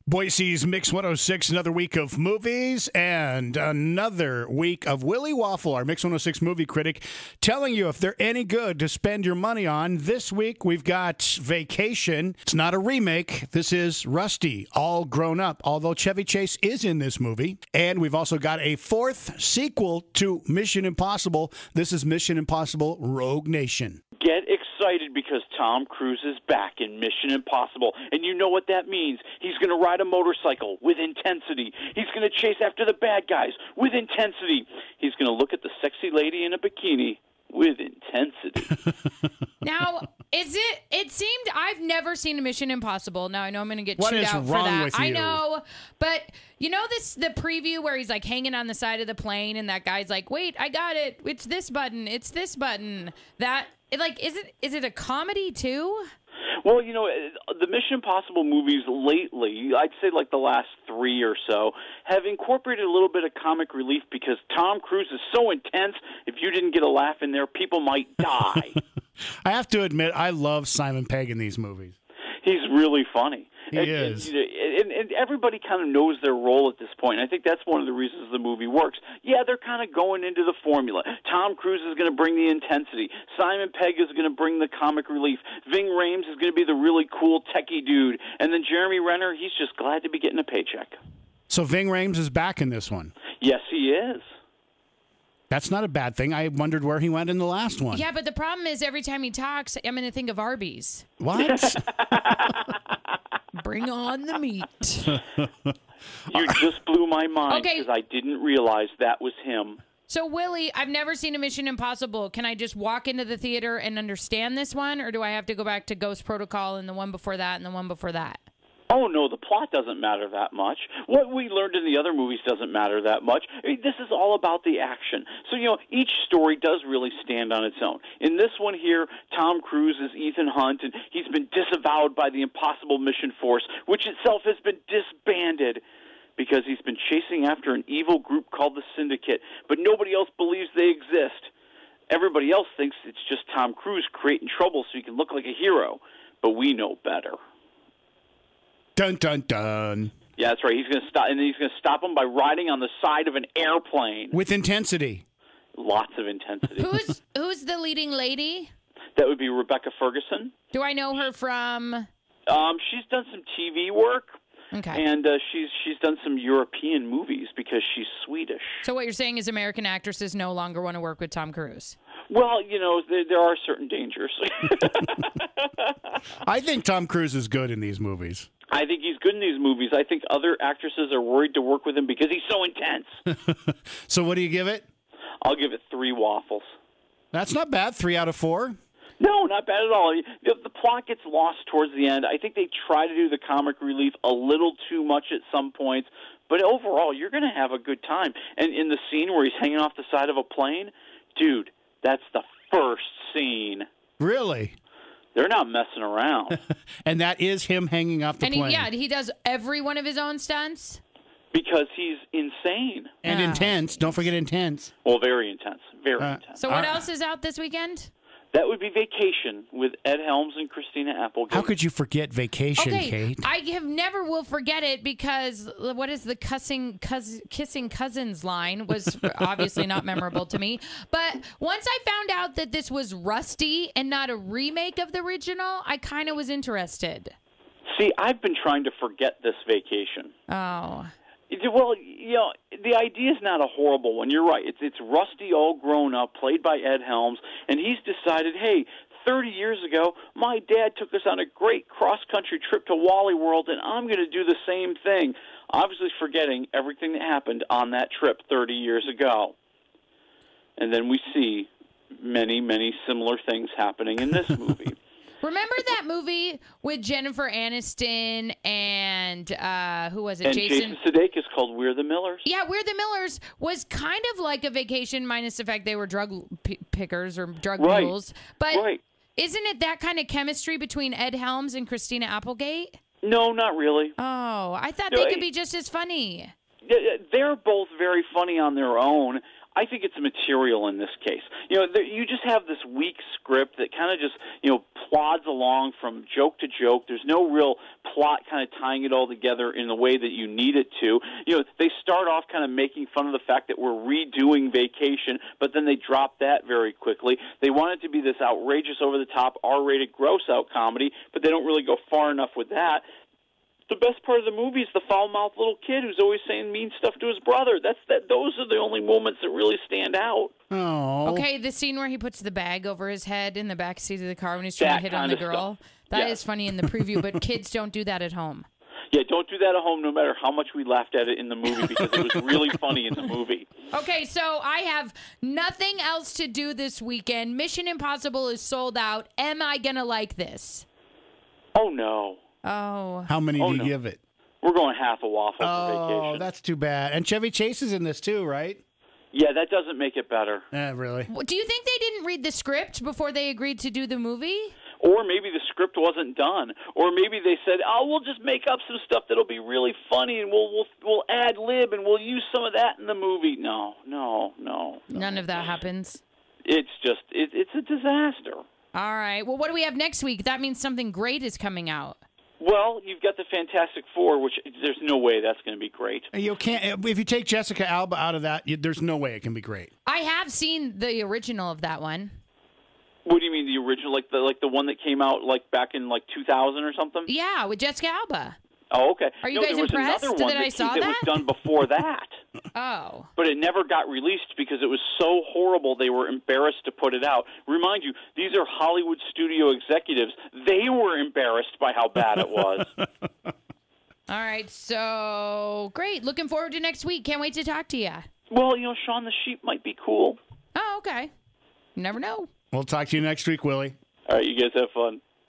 Boise's Mix 106, another week of movies and another week of Willie Waffle, our Mix 106 movie critic, telling you if they're any good to spend your money on. This week we've got Vacation. It's not a remake. This is Rusty, all grown up, although Chevy Chase is in this movie. And we've also got a fourth sequel to Mission Impossible. This is Mission Impossible Rogue Nation. Get excited because Tom Cruise is back in Mission Impossible, and you know what that means. He's going to ride a motorcycle with intensity. He's going to chase after the bad guys with intensity. He's going to look at the sexy lady in a bikini with intensity. Now, it seemed I've never seen a Mission Impossible. Now, I know I'm going to get chewed out for that. What is wrong with you? I know, but you know the preview where he's like hanging on the side of the plane and that guy's like, wait, I got it. It's this button. It's this button. Is it a comedy too? Well, you know, the Mission Impossible movies lately, I'd say like the last 3 or so, have incorporated a little bit of comic relief because Tom Cruise is so intense, if you didn't get a laugh in there, people might die. I have to admit, I love Simon Pegg in these movies. He's really funny. He is. And everybody kind of knows their role at this point. I think that's one of the reasons the movie works. Yeah, they're kind of going into the formula. Tom Cruise is going to bring the intensity. Simon Pegg is going to bring the comic relief. Ving Rhames is going to be the really cool techie dude. And then Jeremy Renner, he's just glad to be getting a paycheck. So Ving Rhames is back in this one? Yes, he is. That's not a bad thing. I wondered where he went in the last one. Yeah, but the problem is every time he talks, I'm going to think of Arby's. What? Bring on the meat. You just blew my mind because I didn't realize that was him. So, Willie, I've never seen a Mission Impossible. Can I just walk into the theater and understand this one, or do I have to go back to Ghost Protocol and the one before that and the one before that? Oh, no, the plot doesn't matter that much. What we learned in the other movies doesn't matter that much. I mean, this is all about the action. So, you know, each story does really stand on its own. In this one here, Tom Cruise is Ethan Hunt, and he's been disavowed by the Impossible Mission Force, which itself has been disbanded because he's been chasing after an evil group called the Syndicate, but nobody else believes they exist. Everybody else thinks it's just Tom Cruise creating trouble so he can look like a hero, but we know better. Dun, dun, dun. Yeah, that's right. He's going to stop, and he's going to stop him by riding on the side of an airplane. With intensity. Lots of intensity. Who's the leading lady? That would be Rebecca Ferguson. Do I know her from? She's done some TV work. Okay. And she's done some European movies because she's Swedish. So what you're saying is American actresses no longer want to work with Tom Cruise? Well, you know, there are certain dangers. I think Tom Cruise is good in these movies. I think he's good in these movies. I think other actresses are worried to work with him because he's so intense. So what do you give it? I'll give it 3 waffles. That's not bad. 3 out of 4. No, not bad at all. The plot gets lost towards the end. I think they try to do the comic relief a little too much at some points, but overall, you're going to have a good time. And in the scene where he's hanging off the side of a plane, dude, that's the first scene. Really? They're not messing around. And that is him hanging off the plane. Yeah, he does every one of his own stunts? Because he's insane. And intense. Don't forget intense. Well, very intense. Very intense. So what else is out this weekend? That would be Vacation with Ed Helms and Christina Applegate. How could you forget Vacation, Kate? I never will forget it because what is the kissing cousins line was obviously not memorable to me. But once I found out that this was Rusty and not a remake of the original, I kind of was interested. See, I've been trying to forget this Vacation. Oh. Well, you know, the idea is not a horrible one. You're right. It's Rusty all grown up, played by Ed Helms, and he's decided, hey, 30 years ago, my dad took us on a great cross-country trip to Wally World, and I'm going to do the same thing, obviously forgetting everything that happened on that trip 30 years ago. And then we see many, many similar things happening in this movie. Remember that movie with Jennifer Aniston and who was it? And Jason Sudeikis called We're the Millers. Yeah, We're the Millers was kind of like a vacation minus the fact they were drug pickers or drug mules. But isn't it that kind of chemistry between Ed Helms and Christina Applegate? No, not really. Oh, I thought they could be just as funny. They're both very funny on their own. I think it's material in this case. You just have this weak script that kind of just, plods along from joke to joke. There's no real plot kind of tying it all together in the way that you need it to. They start off kind of making fun of the fact that we're redoing Vacation, but then they drop that very quickly. They want it to be this outrageous, over-the-top, R-rated, gross-out comedy, but they don't really go far enough with that. The best part of the movie is the foul-mouthed little kid who's always saying mean stuff to his brother. Those are the only moments that really stand out. Oh. Okay, the scene where he puts the bag over his head in the back seat of the car when he's trying to hit on the girl. That is funny in the preview, but kids don't do that at home. Yeah, don't do that at home no matter how much we laughed at it in the movie because it was really funny in the movie. Okay, so I have nothing else to do this weekend. Mission Impossible is sold out. Am I going to like this? Oh, no. Oh. How many do you give it? We're going half a waffle for Vacation. Oh, that's too bad. And Chevy Chase is in this too, right? Yeah, that doesn't make it better. Really? Do you think they didn't read the script before they agreed to do the movie? Or maybe the script wasn't done. Or maybe they said, we'll just make up some stuff that'll be really funny and we'll ad-lib and we'll use some of that in the movie. No. None of that happens? It's just, it's a disaster. All right. Well, what do we have next week? That means something great is coming out. Well, you've got the Fantastic Four, which there's no way that's going to be great. You can't. If you take Jessica Alba out of that, there's no way it can be great. I have seen the original of that one. What do you mean the original, like the one that came out back in 2000 or something? Yeah, with Jessica Alba. Oh, okay. Are you guys impressed there was another one that I saw that? was done before that. Oh. But it never got released because it was so horrible they were embarrassed to put it out. Remind you, these are Hollywood studio executives. They were embarrassed by how bad it was. All right, so great. Looking forward to next week. Can't wait to talk to you. Well, Shaun the Sheep might be cool. Oh, okay. You never know. We'll talk to you next week, Willie. All right, you guys have fun.